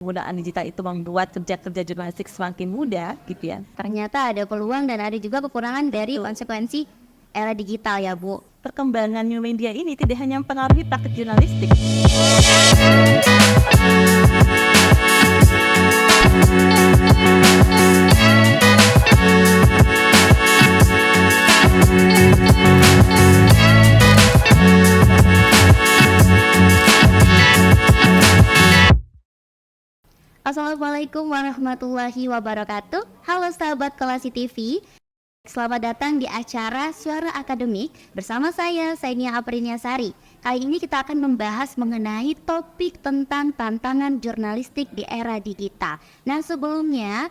penggunaan digital itu membuat kerja-kerja jurnalistik semakin mudah gitu ya. Ternyata ada peluang dan ada juga kekurangan dari konsekuensi era digital ya Bu. Perkembangan new media ini tidak hanya mempengaruhi praktik jurnalistik. Assalamualaikum warahmatullahi wabarakatuh. Halo sahabat Kolasi TV. Selamat datang di acara Suara Akademik bersama saya Sainia Apriniasari. Kali ini kita akan membahas mengenai topik tentang tantangan jurnalistik di era digital. Nah, sebelumnya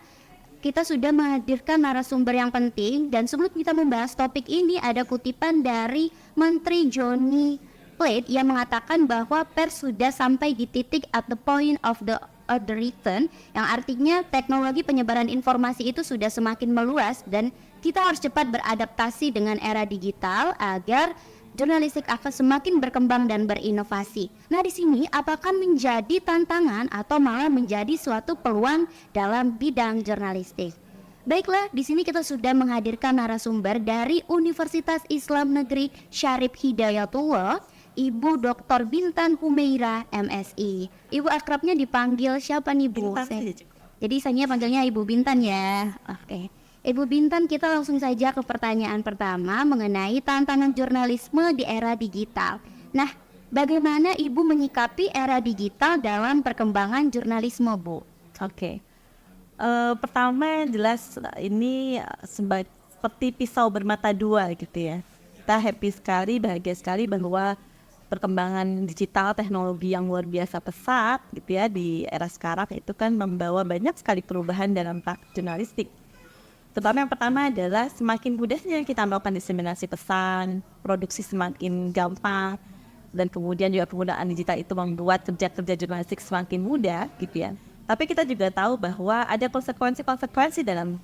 kita sudah menghadirkan narasumber yang penting, dan sebelum kita membahas topik ini ada kutipan dari Menteri Johnny Plate yang mengatakan bahwa pers sudah sampai di titik at the point of the return, yang artinya teknologi penyebaran informasi itu sudah semakin meluas dan kita harus cepat beradaptasi dengan era digital agar jurnalistik akan semakin berkembang dan berinovasi. Nah, di sini apakah menjadi tantangan atau malah menjadi suatu peluang dalam bidang jurnalistik? Baiklah, di sini kita sudah menghadirkan narasumber dari Universitas Islam Negeri Syarif Hidayatullah, Ibu Dr. Bintan Humeira, MSI. Ibu akrabnya dipanggil siapa nih Bu? Jadi saya panggilnya Ibu Bintan ya. Oke. Ibu Bintan, kita langsung saja ke pertanyaan pertama mengenai tantangan jurnalisme di era digital. Nah, bagaimana Ibu menyikapi era digital dalam perkembangan jurnalisme, Bu? Oke. Pertama jelas ini seperti pisau bermata dua gitu ya. Kita happy sekali, bahagia sekali bahwa perkembangan digital teknologi yang luar biasa pesat gitu ya di era sekarang itu kan membawa banyak sekali perubahan dalam praktik jurnalistik. Terutama yang pertama adalah semakin mudahnya kita melakukan diseminasi pesan, produksi semakin gampang, dan kemudian juga penggunaan digital itu membuat kerja-kerja jurnalistik semakin mudah gitu ya. Tapi kita juga tahu bahwa ada konsekuensi dalam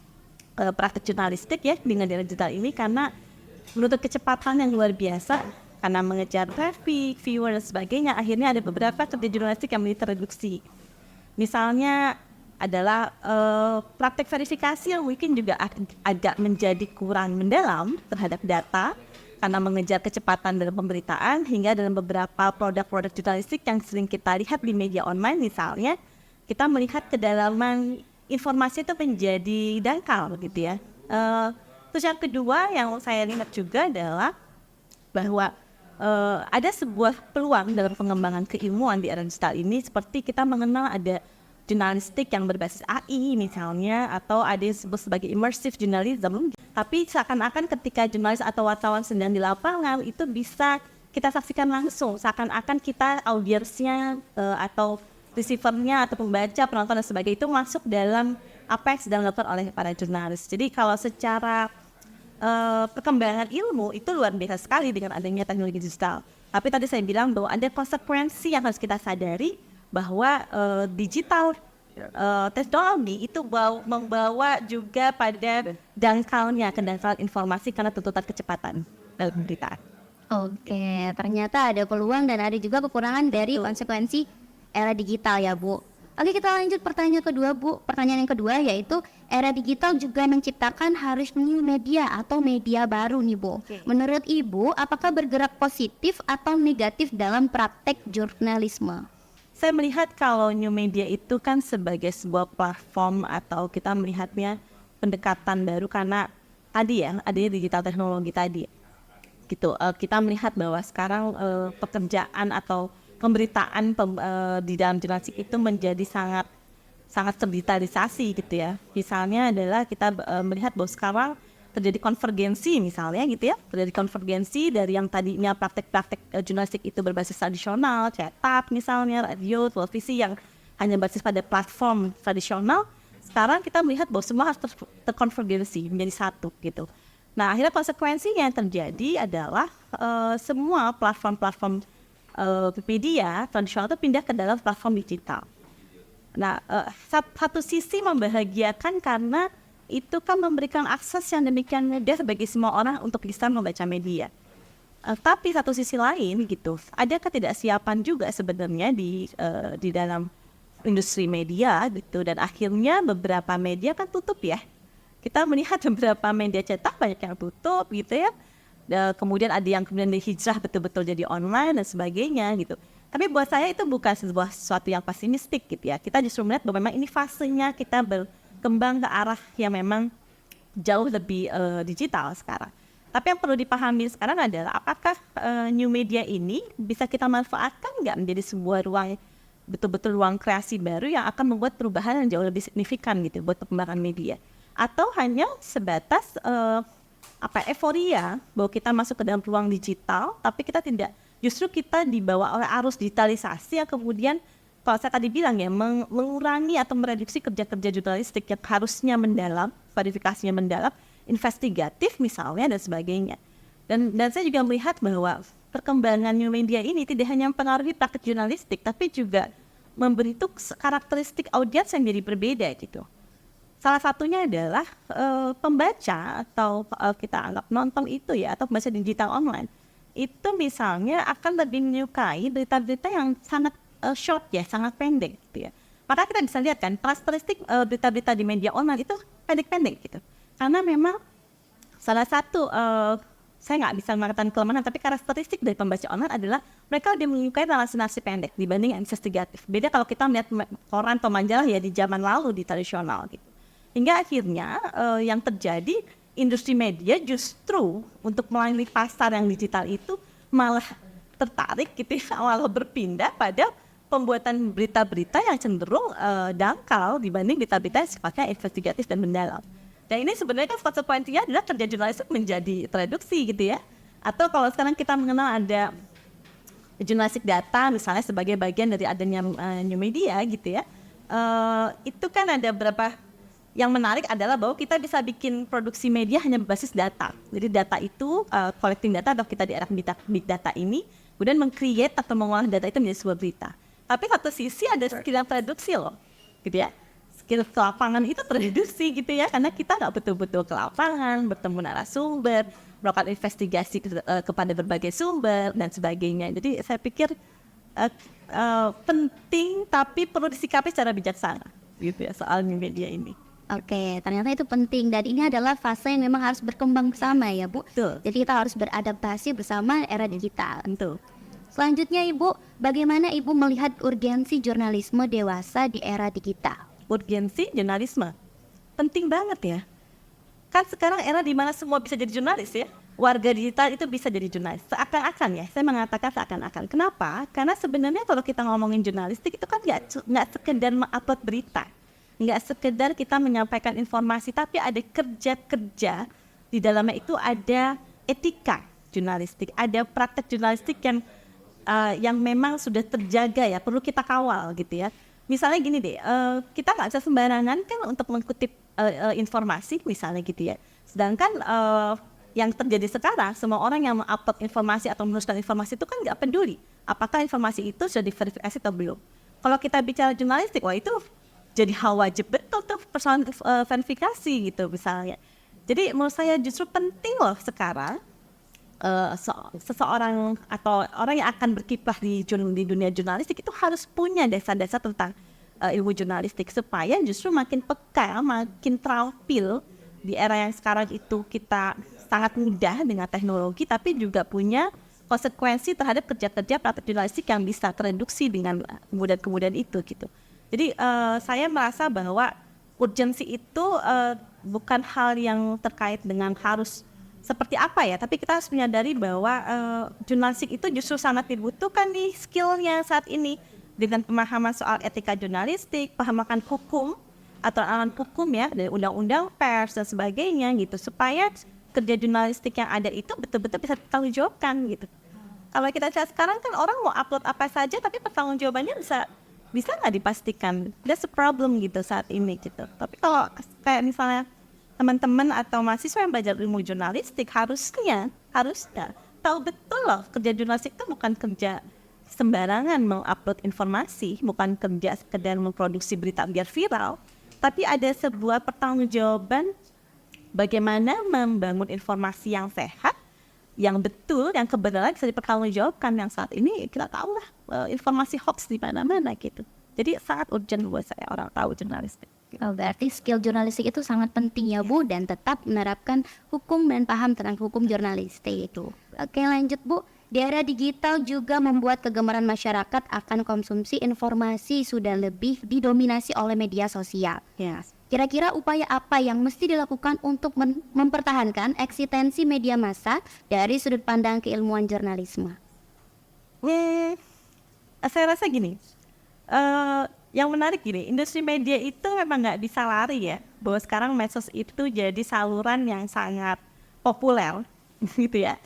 praktik jurnalistik ya dengan digital ini, karena menuntut kecepatan yang luar biasa. Karena mengejar traffic, viewer, dan sebagainya, akhirnya ada beberapa kerja jurnalistik yang menjadi tereduksi. Misalnya adalah praktek verifikasi yang mungkin juga agak menjadi kurang mendalam terhadap data, karena mengejar kecepatan dalam pemberitaan, hingga dalam beberapa produk-produk jurnalistik yang sering kita lihat di media online misalnya, kita melihat kedalaman informasi itu menjadi dangkal gitu ya. Terus yang kedua yang saya lihat juga adalah bahwa ada sebuah peluang dalam pengembangan keilmuan di era digital ini, seperti kita mengenal ada jurnalistik yang berbasis AI misalnya, atau ada yang disebut sebagai immersive journalism. Tapi seakan-akan ketika jurnalis atau wartawan sedang di lapangan itu bisa kita saksikan langsung, seakan-akan kita audiensnya atau receivernya atau pembaca, penonton dan sebagainya itu masuk dalam apa yang sedang dilakukan oleh para jurnalis. Jadi kalau secara perkembangan ilmu itu luar biasa sekali dengan adanya teknologi digital. Tapi tadi saya bilang bahwa ada konsekuensi yang harus kita sadari, bahwa digital teknologi itu membawa juga pada kedangkalan informasi karena tuntutan kecepatan dalam pemberitaan. Oke, ternyata ada peluang dan ada juga kekurangan dari konsekuensi era digital ya Bu. Oke, kita lanjut pertanyaan kedua Bu. Pertanyaan yang kedua yaitu era digital juga menciptakan harus new media atau media baru nih Bu. Menurut Ibu, apakah bergerak positif atau negatif dalam praktek jurnalisme? Saya melihat kalau new media itu kan sebagai sebuah platform, atau kita melihatnya pendekatan baru karena tadi ya adanya digital teknologi tadi. Gitu. Kita melihat bahwa sekarang pekerjaan atau pemberitaan di dalam jurnalistik itu menjadi sangat terdigitalisasi gitu ya. Misalnya adalah kita melihat bahwa sekarang terjadi konvergensi misalnya gitu ya. Terjadi konvergensi dari yang tadinya praktek-praktek jurnalistik itu berbasis tradisional, cetak misalnya, radio, televisi yang hanya berbasis pada platform tradisional. Sekarang kita melihat bahwa semua harus terkonvergensi menjadi satu gitu. Nah, akhirnya konsekuensinya yang terjadi adalah semua platform-platform media tradisional itu pindah ke dalam platform digital. Nah, satu sisi membahagiakan karena itu kan memberikan akses yang demikian mudah bagi semua orang untuk bisa membaca media. Tapi satu sisi lain gitu, ada ketidaksiapan juga sebenarnya di dalam industri media gitu, dan akhirnya beberapa media kan tutup ya. Kita melihat beberapa media cetak banyak yang tutup gitu ya. Kemudian ada yang kemudian dihijrah betul-betul jadi online dan sebagainya gitu. Tapi buat saya itu bukan sesuatu yang pesimistik gitu ya. Kita justru melihat bahwa memang ini fasenya kita berkembang ke arah yang memang jauh lebih digital sekarang. Tapi yang perlu dipahami sekarang adalah apakah new media ini bisa kita manfaatkan nggak menjadi sebuah ruang, betul-betul ruang kreasi baru yang akan membuat perubahan yang jauh lebih signifikan gitu buat perkembangan media. Atau hanya sebatas euforia bahwa kita masuk ke dalam ruang digital, tapi kita tidak, justru kita dibawa oleh arus digitalisasi yang kemudian kalau saya tadi bilang ya, mengurangi atau mereduksi kerja-kerja jurnalistik yang harusnya mendalam, verifikasinya mendalam, investigatif misalnya dan sebagainya. Dan saya juga melihat bahwa perkembangan new media ini tidak hanya mempengaruhi praktik jurnalistik, tapi juga membentuk karakteristik audiens yang jadi berbeda gitu. Salah satunya adalah pembaca atau kita anggap nonton itu ya, atau pembaca digital online itu misalnya akan lebih menyukai berita-berita yang sangat short ya, sangat pendek gitu ya. Maka kita bisa lihat kan karakteristik berita-berita di media online itu pendek-pendek gitu. Karena memang salah satu saya nggak bisa mengatakan kelemahan, tapi karakteristik dari pembaca online adalah mereka lebih menyukai narasi pendek dibanding yang investigatif. Beda kalau kita melihat koran atau majalah ya di zaman lalu di tradisional gitu. Hingga akhirnya yang terjadi industri media justru untuk melayani pasar yang digital itu malah tertarik gitu ya, malah berpindah pada pembuatan berita-berita yang cenderung dangkal dibanding berita-berita yang sifatnya investigatif dan mendalam. Dan ini sebenarnya kan konsekuensinya adalah kerja jurnalistik menjadi tereduksi gitu ya. Atau kalau sekarang kita mengenal ada jurnalistik data misalnya sebagai bagian dari adanya new media gitu ya. Itu kan ada beberapa. Yang menarik adalah bahwa kita bisa bikin produksi media hanya berbasis data. Jadi data itu, collecting data atau kita di era big data ini, kemudian meng-create atau mengolah data itu menjadi sebuah berita. Tapi satu sisi ada skill yang tereduksi loh, gitu ya. Skill ke lapangan itu tereduksi gitu ya, karena kita nggak betul-betul ke lapangan, bertemu narasumber, melakukan investigasi kepada berbagai sumber, dan sebagainya. Jadi saya pikir penting, tapi perlu disikapi secara bijaksana, gitu ya, soal new media ini. Oke, ternyata itu penting dan ini adalah fase yang memang harus berkembang bersama ya Bu. Betul. Jadi kita harus beradaptasi bersama era digital. Betul. Selanjutnya Ibu, bagaimana Ibu melihat urgensi jurnalisme dewasa di era digital? Urgensi jurnalisme penting banget ya. Kan sekarang era di mana semua bisa jadi jurnalis ya. Warga digital itu bisa jadi jurnalis. Seakan-akan ya, saya mengatakan seakan-akan. Kenapa? Karena sebenarnya kalau kita ngomongin jurnalistik itu kan nggak sekedar mengupload berita. Nggak sekedar kita menyampaikan informasi, tapi ada kerja-kerja di dalamnya itu, ada etika jurnalistik, ada praktek jurnalistik yang memang sudah terjaga ya, perlu kita kawal gitu ya. Misalnya gini deh, kita nggak bisa sembarangan kan untuk mengutip informasi misalnya gitu ya. Sedangkan yang terjadi sekarang, semua orang yang mengupload informasi atau menuliskan informasi itu kan nggak peduli apakah informasi itu sudah diverifikasi atau belum. Kalau kita bicara jurnalistik, wah itu jadi hal wajib betul tuh persoalan verifikasi gitu misalnya. Jadi menurut saya justru penting loh sekarang seseorang atau orang yang akan berkiprah di dunia jurnalistik itu harus punya dasar-dasar tentang ilmu jurnalistik supaya justru makin peka, makin terampil di era yang sekarang itu kita sangat mudah dengan teknologi, tapi juga punya konsekuensi terhadap kerja-kerja praktek jurnalistik yang bisa tereduksi dengan kemudahan itu gitu. Jadi saya merasa bahwa urgensi itu bukan hal yang terkait dengan harus seperti apa ya, tapi kita harus menyadari bahwa jurnalistik itu justru sangat dibutuhkan nih skillnya saat ini dengan pemahaman soal etika jurnalistik, pemahaman hukum atau alat hukum ya dari undang-undang pers dan sebagainya gitu, supaya kerja jurnalistik yang ada itu betul-betul bisa dipertanggungjawabkan gitu. Kalau kita lihat sekarang kan orang mau upload apa saja tapi pertanggungjawabannya bisa nggak dipastikan. That's a problem gitu saat ini gitu. Tapi kalau kayak misalnya teman-teman atau mahasiswa yang belajar ilmu jurnalistik harusnya tahu betul loh kerja jurnalistik itu bukan kerja sembarangan mengupload informasi, bukan kerja sekedar memproduksi berita biar viral, tapi ada sebuah pertanggungjawaban bagaimana membangun informasi yang sehat, yang betul, yang kebenaran bisa dipertanggungjawabkan. Yang saat ini kita tahu lah informasi hoax di mana-mana gitu. Jadi sangat urgent buat saya orang tahu jurnalistik. Oh, berarti skill jurnalistik itu sangat penting ya Bu, dan tetap menerapkan hukum dan paham tentang hukum jurnalistik itu. Oke, lanjut Bu. Di era digital juga membuat kegemaran masyarakat akan konsumsi informasi sudah lebih didominasi oleh media sosial. Yes. Kira-kira upaya apa yang mesti dilakukan untuk mempertahankan eksistensi media massa dari sudut pandang keilmuan jurnalisme? Saya rasa gini, yang menarik gini, industri media itu memang nggak bisa lari ya, bahwa sekarang medsos itu jadi saluran yang sangat populer, gitu ya.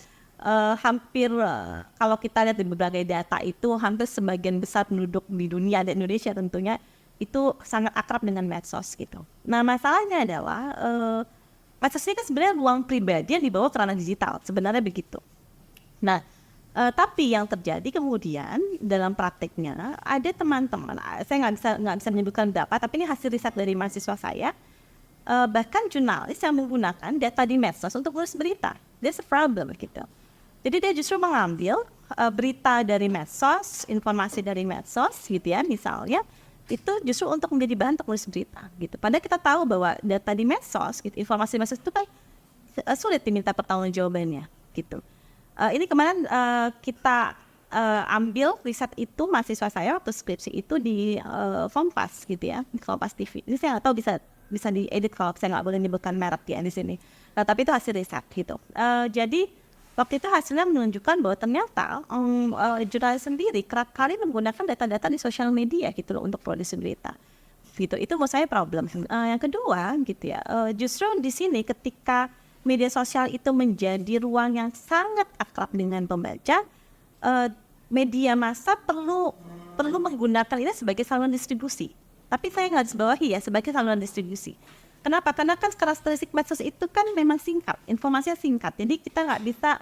Kalau kita lihat di berbagai data itu, hampir sebagian besar penduduk di dunia dan Indonesia tentunya itu sangat akrab dengan medsos gitu. Nah masalahnya adalah medsos ini kan sebenarnya ruang pribadi yang dibawa ke ranah digital, sebenarnya begitu. Nah, tapi yang terjadi kemudian dalam prakteknya ada teman-teman, saya nggak bisa menyebutkan berapa, tapi ini hasil riset dari mahasiswa saya, bahkan jurnalis yang menggunakan data di medsos untuk menulis berita. That's a problem gitu. Jadi dia justru mengambil berita dari medsos, informasi dari medsos gitu ya, misalnya itu justru untuk menjadi bahan untuk menulis berita gitu. Padahal kita tahu bahwa data di medsos, gitu, informasi di medsos itu kan sulit diminta pertanggungjawabannya gitu. Ini kemarin kita ambil riset itu mahasiswa saya waktu skripsi itu di Kompas gitu ya, di Kompas TV. Ini saya nggak tahu bisa diedit kalau saya nggak boleh menyebutkan merek ya di sini. Tapi itu hasil riset gitu. Jadi waktu itu hasilnya menunjukkan bahwa ternyata jurnalis sendiri kerap kali menggunakan data-data di sosial media gitu loh untuk produksi berita. Gitu. Itu menurut saya problem. Yang kedua gitu ya, justru di sini ketika media sosial itu menjadi ruang yang sangat akrab dengan pembaca, media massa perlu menggunakan ini sebagai saluran distribusi. Tapi saya nggak bawahi ya sebagai saluran distribusi. Kenapa? Karena kan karakteristik medsos itu kan memang singkat, informasinya singkat. Jadi kita nggak bisa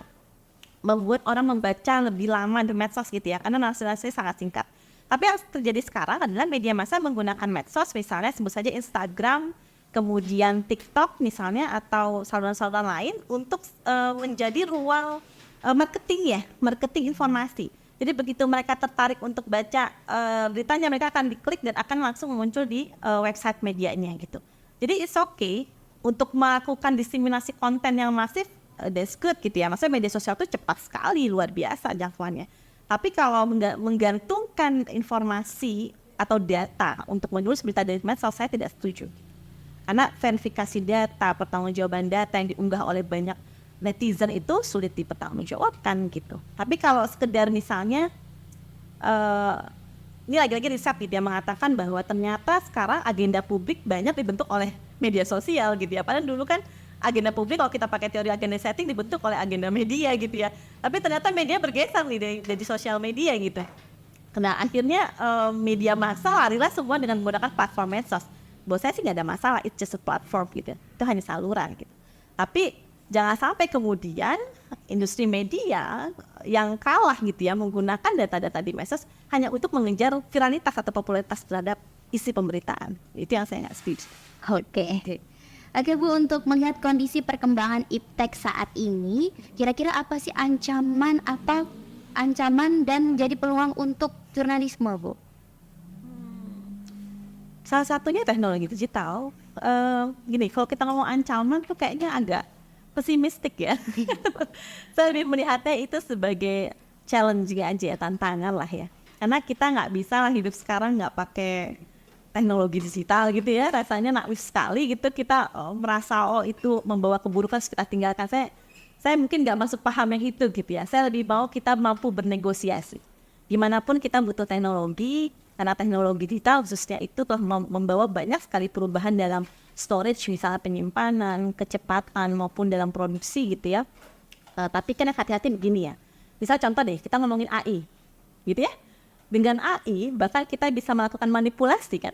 membuat orang membaca lebih lama di medsos gitu ya, karena narasi-narasinya sangat singkat. Tapi yang terjadi sekarang adalah media massa menggunakan medsos, misalnya sebut saja Instagram, kemudian TikTok misalnya, atau saluran-saluran lain untuk menjadi ruang marketing informasi. Jadi begitu mereka tertarik untuk baca beritanya, mereka akan diklik dan akan langsung muncul di website medianya gitu. Jadi it's okay untuk melakukan diseminasi konten yang masif, that's good gitu ya. Maksudnya media sosial itu cepat sekali, luar biasa jangkauannya. Tapi kalau menggantungkan informasi atau data untuk menulis berita dari medsos, saya tidak setuju. Karena verifikasi data, pertanggungjawaban data yang diunggah oleh banyak netizen itu sulit dipertanggungjawabkan gitu. Tapi kalau sekedar misalnya ini lagi-lagi riset gitu ya, mengatakan bahwa ternyata sekarang agenda publik banyak dibentuk oleh media sosial gitu ya. Padahal dulu kan agenda publik kalau kita pakai teori agenda setting dibentuk oleh agenda media gitu ya. Tapi ternyata media bergeser nih dari sosial media gitu. Nah akhirnya media massa larilah semua dengan menggunakan platform medsos. Buat saya sih nggak ada masalah, it's just a platform gitu. Itu hanya saluran gitu. Tapi jangan sampai kemudian industri media yang kalah gitu ya menggunakan data-data di medsos hanya untuk mengejar viralitas atau popularitas terhadap isi pemberitaan. Itu yang saya nggak setuju. Oke Bu, untuk melihat kondisi perkembangan iptek saat ini, kira-kira apa sih ancaman dan jadi peluang untuk jurnalisme Bu? Salah satunya teknologi digital. Gini, kalau kita ngomong ancaman tuh kayaknya agak pesimistik ya. Saya lebih melihatnya itu sebagai challenge aja ya, tantangan lah ya. Karena kita nggak bisa lah hidup sekarang nggak pakai teknologi digital gitu ya. Rasanya naif sekali gitu kita merasa itu membawa keburukan kita tinggalkan. Saya mungkin nggak masuk paham yang itu gitu ya. Saya lebih mau kita mampu bernegosiasi. Dimanapun kita butuh teknologi, karena teknologi digital khususnya itu telah membawa banyak sekali perubahan dalam storage, misalnya penyimpanan, kecepatan maupun dalam produksi gitu ya. Tapi kan hati-hati begini ya. Misal contoh deh, kita ngomongin AI gitu ya. Dengan AI bahkan kita bisa melakukan manipulasi kan.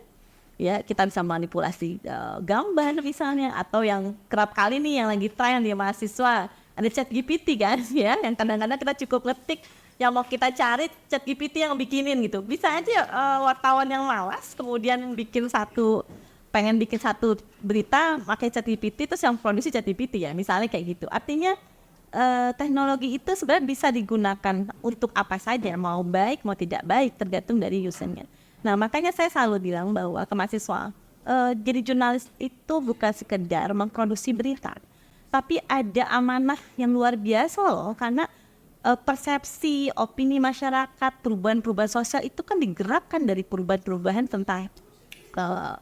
Ya, kita bisa manipulasi gambar misalnya, atau yang kerap kali nih yang lagi tren di mahasiswa, ada ChatGPT kan ya, yang kadang-kadang kita cukup ngetik yang mau kita cari, ChatGPT yang bikinin gitu. Bisa aja wartawan yang malas kemudian pengen bikin satu berita pakai ChatGPT, terus yang produksi ChatGPT ya, misalnya kayak gitu. Artinya teknologi itu sebenarnya bisa digunakan untuk apa saja, mau baik mau tidak baik tergantung dari usernya. Nah, makanya saya selalu bilang bahwa ke mahasiswa, jadi jurnalis itu bukan sekedar memproduksi berita, tapi ada amanah yang luar biasa loh, karena persepsi, opini masyarakat, perubahan-perubahan sosial itu kan digerakkan dari perubahan-perubahan tentang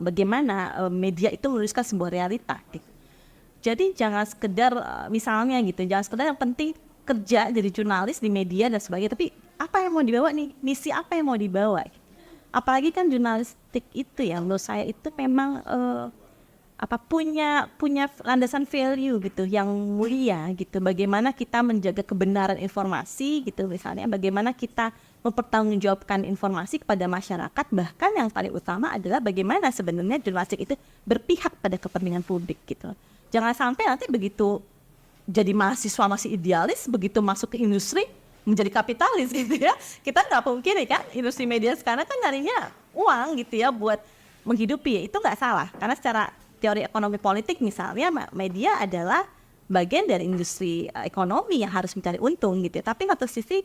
bagaimana media itu menuliskan sebuah realita. Gitu. Jadi jangan sekedar misalnya gitu, jangan sekedar yang penting kerja jadi jurnalis di media dan sebagainya, tapi apa yang mau dibawa nih, misi apa yang mau dibawa. Apalagi kan jurnalistik itu ya, menurut saya itu memang punya landasan value gitu yang mulia gitu. Bagaimana kita menjaga kebenaran informasi gitu, misalnya bagaimana kita mempertanggungjawabkan informasi kepada masyarakat, bahkan yang paling utama adalah bagaimana sebenarnya jurnalistik itu berpihak pada kepentingan publik gitu. Jangan sampai nanti begitu jadi mahasiswa masih idealis, begitu masuk ke industri menjadi kapitalis gitu ya. Kita nggak mungkin ya kan, industri media sekarang kan nyarinya uang gitu ya buat menghidupi ya. Itu nggak salah, karena secara teori ekonomi politik misalnya media adalah bagian dari industri ekonomi yang harus mencari untung gitu ya. Tapi satu sisi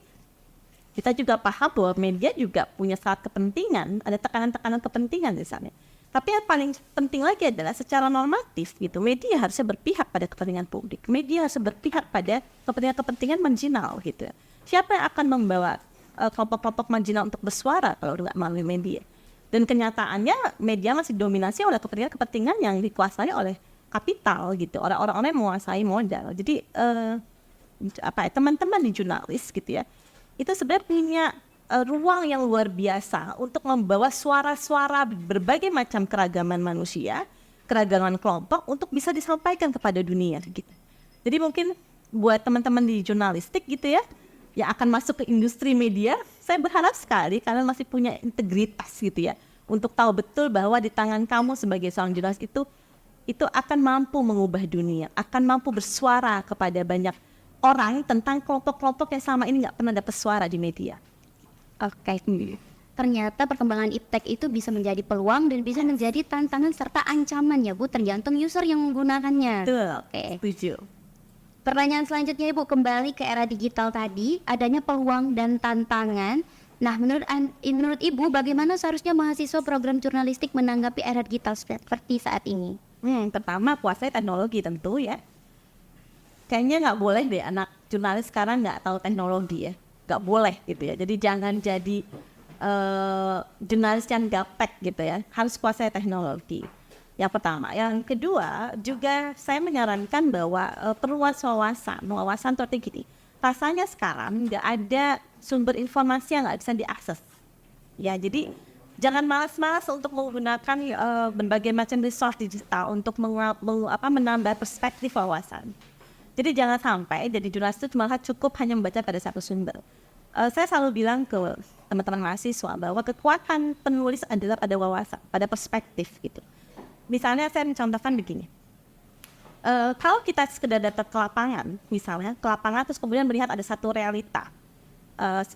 kita juga paham bahwa media juga punya syarat kepentingan, ada tekanan-tekanan kepentingan misalnya. Tapi yang paling penting lagi adalah secara normatif gitu, media harusnya berpihak pada kepentingan publik. Media harus berpihak pada kepentingan marginal gitu. Siapa yang akan membawa kelompok-kelompok marginal untuk bersuara kalau nggak melalui media? Dan kenyataannya media masih dominasi oleh kepentingan yang dikuasai oleh kapital gitu, orang-orang yang menguasai modal. Jadi teman-teman di jurnalis gitu ya, itu sebenarnya punya ruang yang luar biasa untuk membawa suara-suara berbagai macam keragaman manusia, keragaman kelompok untuk bisa disampaikan kepada dunia gitu. Jadi mungkin buat teman-teman di jurnalistik gitu ya, yang akan masuk ke industri media, saya berharap sekali kalian masih punya integritas gitu ya, untuk tahu betul bahwa di tangan kamu sebagai seorang jurnalis itu akan mampu mengubah dunia, akan mampu bersuara kepada banyak orang tentang kelompok-kelompok yang selama ini nggak pernah dapat suara di media. Oke. Ternyata perkembangan iptek itu bisa menjadi peluang dan bisa menjadi tantangan serta ancaman ya Bu, tergantung user yang menggunakannya. Betul. Oke. Setuju. Pertanyaan selanjutnya Ibu, kembali ke era digital tadi, adanya peluang dan tantangan. Nah, menurut Ibu, bagaimana seharusnya mahasiswa program jurnalistik menanggapi era digital seperti saat ini? Pertama kuasai teknologi tentu ya. Kayaknya nggak boleh deh anak jurnalis sekarang nggak tahu teknologi ya. Nggak boleh gitu ya. Jadi jangan jadi jurnalis yang gaptek gitu ya. Harus kuasai teknologi. Yang pertama. Yang kedua juga saya menyarankan bahwa perluas wawasan seperti gini. Rasanya sekarang nggak ada sumber informasi yang nggak bisa diakses. Ya jadi jangan malas-malas untuk menggunakan berbagai macam resource digital untuk menambah perspektif wawasan. Jadi jangan sampai jadi jurnalis itu malah cukup hanya membaca pada satu sumber. Saya selalu bilang ke teman-teman mahasiswa bahwa kekuatan penulis adalah pada wawasan, pada perspektif gitu. Misalnya saya mencontohkan begini. Kalau kita sekedar datang ke lapangan, misalnya ke lapangan terus kemudian melihat ada satu realita.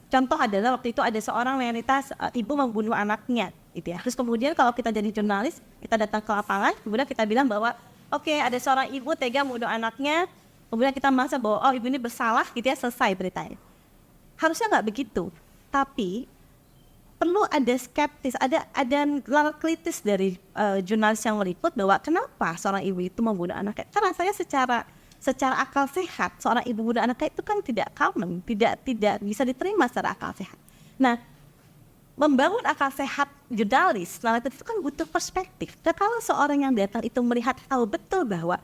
Contoh adalah waktu itu ada seorang realitas ibu membunuh anaknya gitu ya. Terus kemudian kalau kita jadi jurnalis, kita datang ke lapangan, kemudian kita bilang bahwa oke, ada seorang ibu tega membunuh anaknya, kemudian kita merasa bahwa ibu ini bersalah gitu ya, selesai beritanya. Harusnya nggak begitu, tapi perlu ada skeptis, ada lalat kritis dari jurnalis yang meliput bahwa kenapa seorang ibu itu membunuh anaknya. Karena saya secara akal sehat seorang ibu membunuh anaknya itu kan tidak common, tidak bisa diterima secara akal sehat. Nah, membangun akal sehat jurnalis lalat itu kan butuh perspektif. Dan kalau seorang yang datang itu melihat tahu betul bahwa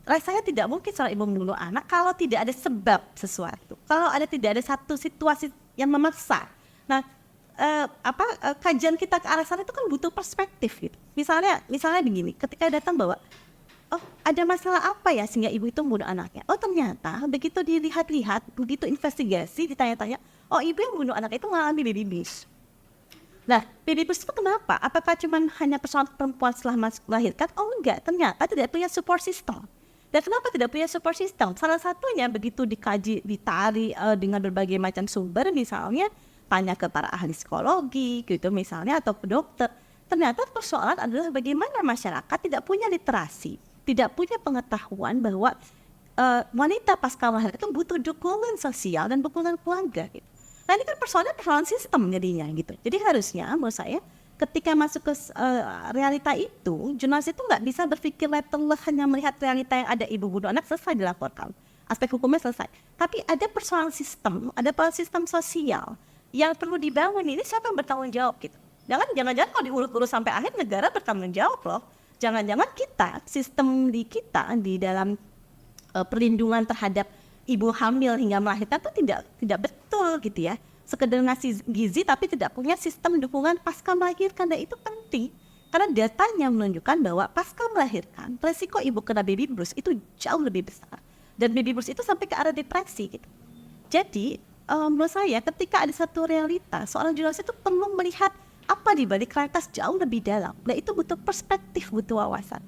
rasanya tidak mungkin seorang ibu membunuh anak kalau tidak ada sebab sesuatu. Kalau tidak ada satu situasi yang memaksa. Nah, kajian kita ke arah sana itu kan butuh perspektif gitu. Misalnya begini, ketika datang bahwa ada masalah apa ya sehingga ibu itu membunuh anaknya. Ternyata begitu dilihat-lihat, begitu investigasi, ditanya-tanya, ibu yang membunuh anak itu mengalami baby blues. Nah, baby blues itu kenapa? Apakah cuma hanya persoalan perempuan setelah melahirkan? Enggak, ternyata tidak punya support system. Dan kenapa tidak punya support system? Salah satunya begitu dikaji, ditari dengan berbagai macam sumber, misalnya tanya ke para ahli psikologi gitu misalnya atau ke dokter. Ternyata persoalan adalah bagaimana masyarakat tidak punya literasi, tidak punya pengetahuan bahwa wanita pasca melahirkan itu butuh dukungan sosial dan dukungan keluarga gitu. Nah ini kan persoalan sistem jadinya gitu. Jadi harusnya menurut saya ketika masuk ke realita itu, jurnalis itu nggak bisa berpikir letterless hanya melihat realita yang ada ibu bunuh anak selesai dilaporkan, aspek hukumnya selesai. Tapi ada persoalan sistem, ada persoalan sistem sosial yang perlu dibangun. Ini siapa yang bertanggung jawab gitu? Jangan-jangan kalau diurut-urut sampai akhir negara bertanggung jawab loh. Jangan-jangan kita, sistem di kita di dalam perlindungan terhadap ibu hamil hingga melahirkan itu tidak betul gitu ya. Sekedar ngasih gizi tapi tidak punya sistem dukungan pasca melahirkan, dan itu penting karena datanya menunjukkan bahwa pasca melahirkan resiko ibu kena baby blues itu jauh lebih besar, dan baby blues itu sampai ke arah depresi gitu. Jadi menurut saya ketika ada satu realita, seorang jurnalis itu perlu melihat apa di balik realitas jauh lebih dalam, dan itu butuh perspektif, butuh wawasan.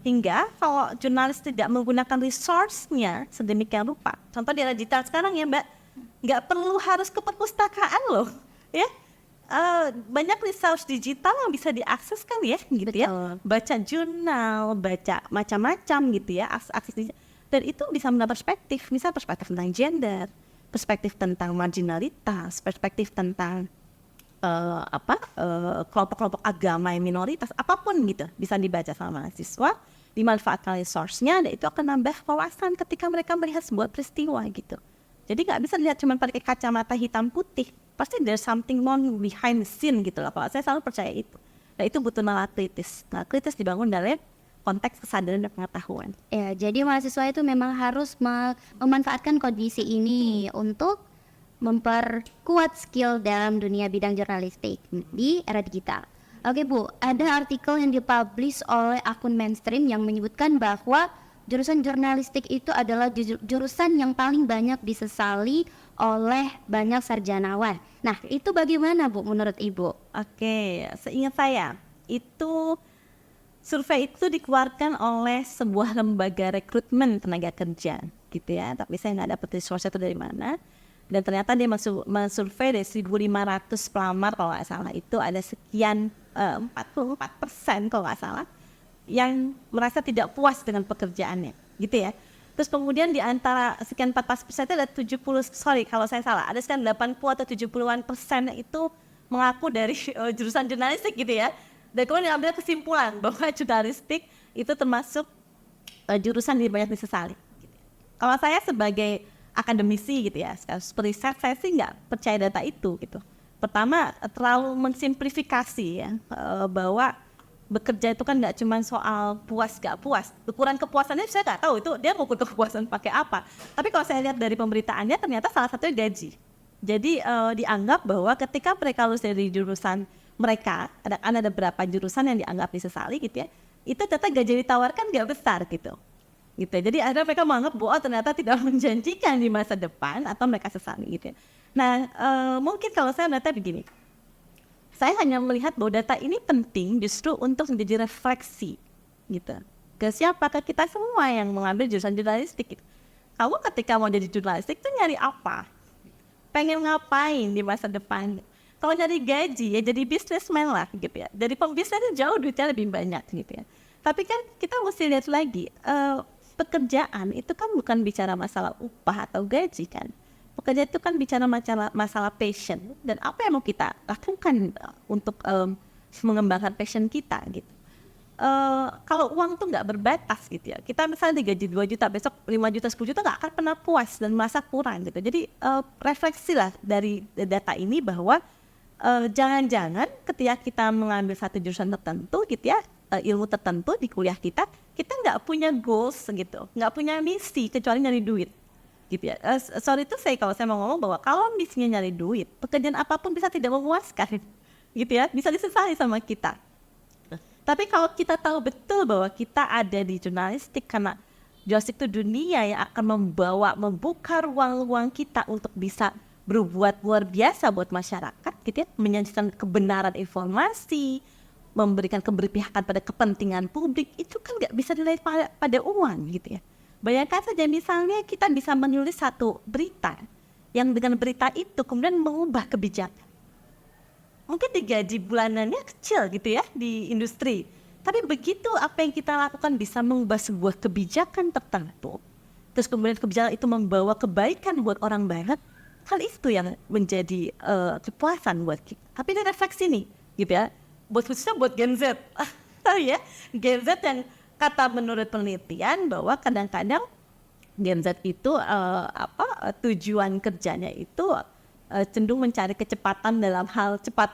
Hingga kalau jurnalis tidak menggunakan resource-nya sedemikian rupa, contoh di era digital sekarang ya Mbak, nggak perlu harus ke perpustakaan loh, ya. Banyak resource digital yang bisa diakses kan ya, gitu. Betul. Ya. Baca jurnal, baca macam-macam gitu ya, akses digital. Dan itu bisa mendapat perspektif, misal perspektif tentang gender, perspektif tentang marginalitas, perspektif tentang kelompok-kelompok agama yang minoritas, apapun gitu, bisa dibaca sama mahasiswa, dimanfaatkan resource-nya, dan itu akan nambah wawasan ketika mereka melihat sebuah peristiwa gitu. Jadi nggak bisa dilihat cuma pakai kacamata hitam putih, pasti there's something more behind the scene gitu lah. Kalau saya selalu percaya itu. Nah itu butuh nalar kritis. Nalar kritis dibangun dalam konteks kesadaran dan pengetahuan. Ya, jadi mahasiswa itu memang harus memanfaatkan kondisi ini untuk memperkuat skill dalam dunia bidang jurnalistik di era digital. Oke Bu, ada artikel yang dipublish oleh akun mainstream yang menyebutkan bahwa jurusan jurnalistik itu adalah jurusan yang paling banyak disesali oleh banyak sarjanawan. Nah, itu bagaimana Bu menurut Ibu? Oke, seingat saya, itu survei itu dikeluarkan oleh sebuah lembaga rekrutmen tenaga kerja gitu ya. Tapi saya nggak dapat resource itu dari mana. Dan ternyata dia mensurvei dari 1.500 pelamar kalau nggak salah, itu ada sekian 44% kalau nggak salah yang merasa tidak puas dengan pekerjaannya gitu ya. Terus kemudian di antara sekian 14% itu ada 70, kalau saya salah, ada sekian 80 atau 70% itu mengaku dari jurusan jurnalistik gitu ya. Dan kemudian diambil kesimpulan bahwa jurnalistik itu termasuk jurusan yang banyak disesali gitu. Kalau saya sebagai akademisi gitu ya, seperti saya sih nggak percaya data itu gitu. Pertama, terlalu mensimplifikasi ya, bahwa bekerja itu kan nggak cuma soal puas gak puas. Ukuran kepuasannya saya nggak tahu itu dia mengukur kepuasan pakai apa. Tapi kalau saya lihat dari pemberitaannya ternyata salah satunya gaji. Jadi dianggap bahwa ketika mereka lulus dari jurusan mereka, ada beberapa jurusan yang dianggap disesali gitu ya, itu ternyata gaji ditawarkan nggak besar gitu. Jadi akhirnya mereka menganggap bahwa ternyata tidak menjanjikan di masa depan atau mereka sesali gitu ya. Nah mungkin kalau saya melihatnya begini, saya hanya melihat bahwa data ini penting justru untuk menjadi refleksi gitu ke siapa, ke kita semua yang mengambil jurusan jurnalistik gitu. Kamu ketika mau jadi jurnalistik itu nyari apa, pengen ngapain di masa depan? Kalau nyari gaji ya jadi businessman lah gitu ya, jadi pembisnisnya jauh duitnya lebih banyak gitu ya. Tapi kan kita mesti lihat lagi, pekerjaan itu kan bukan bicara masalah upah atau gaji kan. Pekerjaan itu kan bicara masalah passion dan apa yang mau kita lakukan untuk mengembangkan passion kita gitu. Kalau uang tuh nggak berbatas gitu ya. Kita misalnya digaji 2 juta, besok 5 juta, 10 juta nggak akan pernah puas dan merasa kurang gitu. Jadi refleksilah dari data ini bahwa jangan-jangan ketika kita mengambil satu jurusan tertentu gitu ya, ilmu tertentu di kuliah kita nggak punya goals gitu, nggak punya misi kecuali nyari duit gitu ya. Sorry itu kalau saya mau ngomong bahwa kalau misinya nyari duit, pekerjaan apapun bisa tidak memuaskan gitu ya, bisa disesali sama kita. Tapi kalau kita tahu betul bahwa kita ada di jurnalistik karena jurnalistik itu dunia yang akan membuka ruang-ruang kita untuk bisa berbuat luar biasa buat masyarakat gitu ya, menyajikan kebenaran informasi, memberikan keberpihakan pada kepentingan publik, itu kan nggak bisa dilihat pada uang gitu ya. Bayangkan saja misalnya kita bisa menulis satu berita yang dengan berita itu kemudian mengubah kebijakan. Mungkin digaji bulanannya kecil gitu ya di industri, tapi begitu apa yang kita lakukan bisa mengubah sebuah kebijakan tertentu, terus kemudian kebijakan itu membawa kebaikan buat orang banyak, hal itu yang menjadi kepuasan buat kita. Tapi ini refleksi nih gitu ya. khususnya buat Gen Z. Ya, Gen Z yang kata menurut penelitian bahwa kadang-kadang Gen Z itu tujuan kerjanya itu cenderung mencari kecepatan dalam hal cepat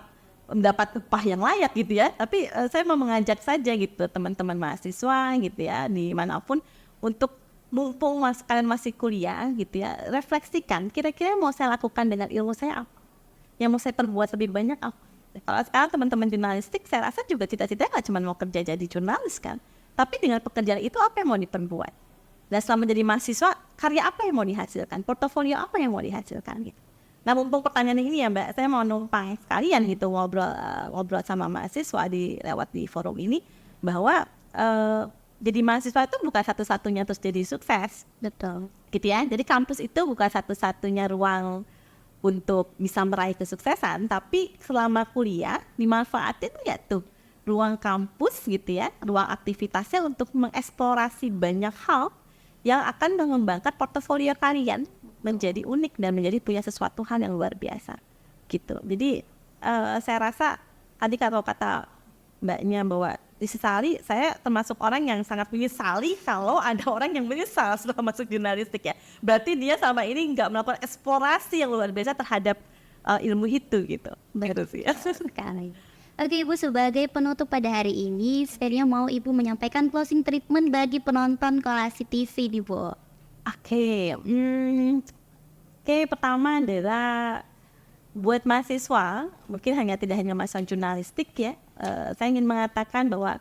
mendapat upah yang layak gitu ya. Tapi saya mau mengajak saja gitu teman-teman mahasiswa gitu ya dimanapun untuk mumpung kalian masih kuliah gitu ya, refleksikan kira-kira yang mau saya lakukan dengan ilmu saya apa, yang mau saya perbuat lebih banyak apa. Kalau sekarang teman-teman jurnalistik saya rasa juga cita-citanya nggak cuma mau kerja jadi jurnalis kan, tapi dengan pekerjaan itu apa yang mau diperbuat. Dan selama jadi mahasiswa, karya apa yang mau dihasilkan, portofolio apa yang mau dihasilkan gitu. Nah mumpung pertanyaan ini ya Mbak, saya mau numpang sekalian gitu ngobrol sama mahasiswa lewat di forum ini bahwa jadi mahasiswa itu bukan satu-satunya terus jadi sukses, Betul. gitu ya. Jadi kampus itu bukan satu-satunya ruang untuk bisa meraih kesuksesan, tapi selama kuliah dimanfaatin ya tuh ruang kampus gitu ya, ruang aktivitasnya untuk mengeksplorasi banyak hal yang akan mengembangkan portofolio kalian menjadi unik dan menjadi punya sesuatu hal yang luar biasa gitu. Jadi saya rasa tadi kalau kata Mbaknya bahwa disesali, saya termasuk orang yang sangat menyesali kalau ada orang yang menyesal setelah masuk jurnalistik ya. Berarti dia selama ini nggak melakukan eksplorasi yang luar biasa terhadap ilmu itu gitu. Betul sih. Sekali. Oke Ibu, sebagai penutup pada hari ini, saya mau Ibu menyampaikan closing treatment bagi penonton Kolasi TV nih Bu. Oke, pertama adalah buat mahasiswa, mungkin tidak hanya mahasiswa jurnalistik ya, saya ingin mengatakan bahwa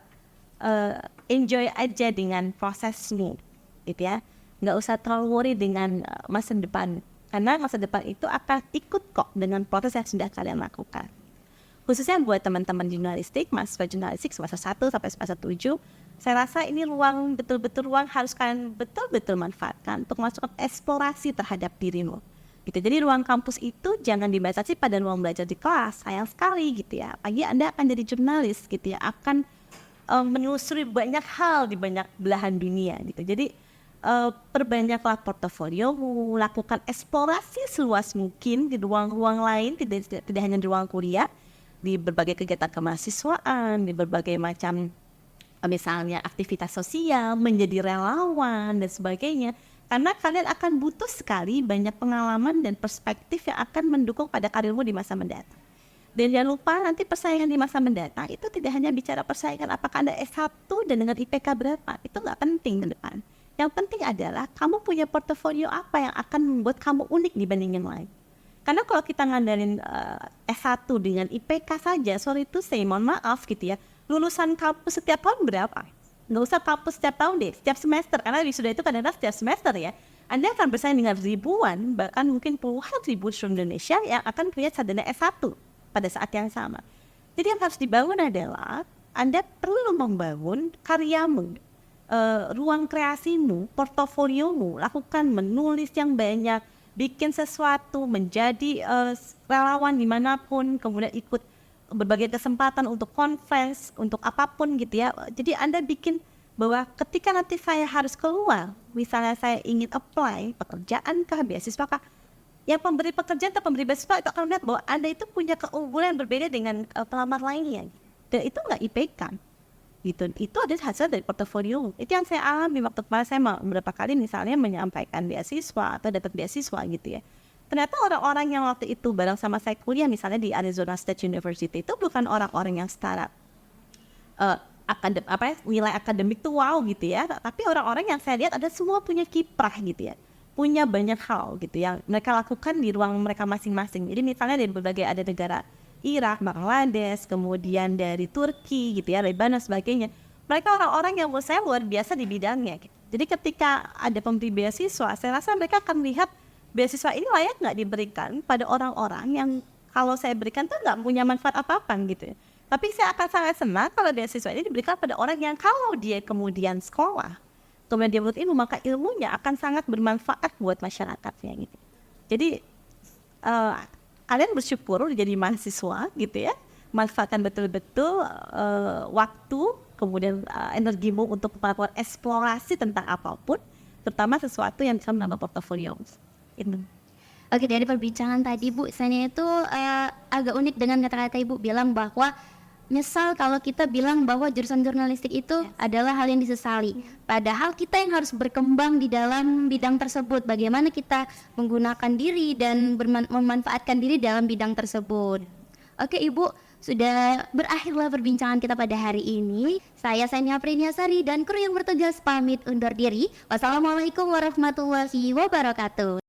enjoy aja dengan prosesmu, gitu ya. Nggak usah terlalu worry dengan masa depan, karena masa depan itu akan ikut kok dengan proses yang sudah kalian lakukan. Khususnya buat teman-teman jurnalistik, mahasiswa jurnalistik semester 1 sampai semester 7, saya rasa ini betul-betul ruang harus kalian betul-betul manfaatkan untuk melakukan eksplorasi terhadap dirimu. Gitu. Jadi ruang kampus itu jangan dibatasi pada ruang belajar di kelas, sayang sekali gitu ya. Pagi Anda akan jadi jurnalis gitu ya, akan menelusuri banyak hal di banyak belahan dunia gitu. Jadi perbanyaklah portofoliomu, lakukan eksplorasi seluas mungkin di ruang-ruang lain, tidak hanya di ruang kuliah, di berbagai kegiatan kemahasiswaan, di berbagai macam misalnya aktivitas sosial, menjadi relawan dan sebagainya. Karena kalian akan butuh sekali banyak pengalaman dan perspektif yang akan mendukung pada karirmu di masa mendatang. Dan jangan lupa nanti persaingan di masa mendatang itu tidak hanya bicara persaingan apakah Anda S1 dan dengan IPK berapa, itu nggak penting ke depan. Yang penting adalah kamu punya portofolio apa yang akan membuat kamu unik dibanding yang lain. Karena kalau kita ngandalin S1 dengan IPK saja, sorry to say, mohon maaf gitu ya, lulusan kampus setiap tahun berapa? Nggak usah kampus setiap tahun deh, setiap semester, karena wisuda itu kadang-kadang setiap semester ya. Anda akan bersaing dengan ribuan, bahkan mungkin puluhan ribu seluruh Indonesia yang akan punya sarjana S1 pada saat yang sama. Jadi yang harus dibangun adalah Anda perlu membangun karyamu, ruang kreasimu, portofoliomu, lakukan menulis yang banyak, bikin sesuatu, menjadi relawan dimanapun, kemudian ikut berbagai kesempatan untuk conference, untuk apapun gitu ya. Jadi Anda bikin bahwa ketika nanti saya harus keluar, misalnya saya ingin apply pekerjaan kah, beasiswa kah, yang pemberi pekerjaan atau pemberi beasiswa itu akan melihat bahwa Anda itu punya keunggulan yang berbeda dengan pelamar lainnya. Dan itu nggak IPK. Gitu. Itu ada hasil dari portofolio. Itu yang saya alami waktu kemarin saya beberapa kali misalnya menyampaikan beasiswa atau dapat beasiswa gitu ya. Ternyata orang-orang yang waktu itu bareng sama saya kuliah misalnya di Arizona State University itu bukan orang-orang yang setara nilai akademik tuh wow gitu ya, tapi orang-orang yang saya lihat ada semua punya kiprah gitu ya, punya banyak hal gitu yang mereka lakukan di ruang mereka masing-masing. Jadi misalnya dari berbagai ada negara Irak, Bangladesh, kemudian dari Turki gitu ya, Lebanon sebagainya. Mereka orang-orang yang menurut saya luar biasa di bidangnya gitu. Jadi ketika ada pemberi beasiswa, saya rasa mereka akan lihat beasiswa ini layak nggak diberikan pada orang-orang yang kalau saya berikan tuh nggak punya manfaat apa-apa gitu ya. Tapi saya akan sangat senang kalau beasiswa ini diberikan pada orang yang kalau dia kemudian sekolah, kemudian dia menuntut ilmu, maka ilmunya akan sangat bermanfaat buat masyarakatnya gitu. Jadi kalian bersyukur jadi mahasiswa gitu ya, manfaatkan betul-betul waktu, kemudian energimu untuk melakukan eksplorasi tentang apapun, terutama sesuatu yang bisa menambah portofolio. Oke, dari perbincangan tadi Bu, saya itu agak unik dengan kata-kata Ibu bilang bahwa nyesal kalau kita bilang bahwa jurusan jurnalistik itu adalah hal yang disesali. Padahal kita yang harus berkembang di dalam bidang tersebut. Bagaimana kita menggunakan diri dan memanfaatkan diri dalam bidang tersebut. Oke Ibu, sudah berakhirlah perbincangan kita pada hari ini. Saya Sania Priniasari dan kru yang bertugas pamit undur diri. Wassalamualaikum warahmatullahi wabarakatuh.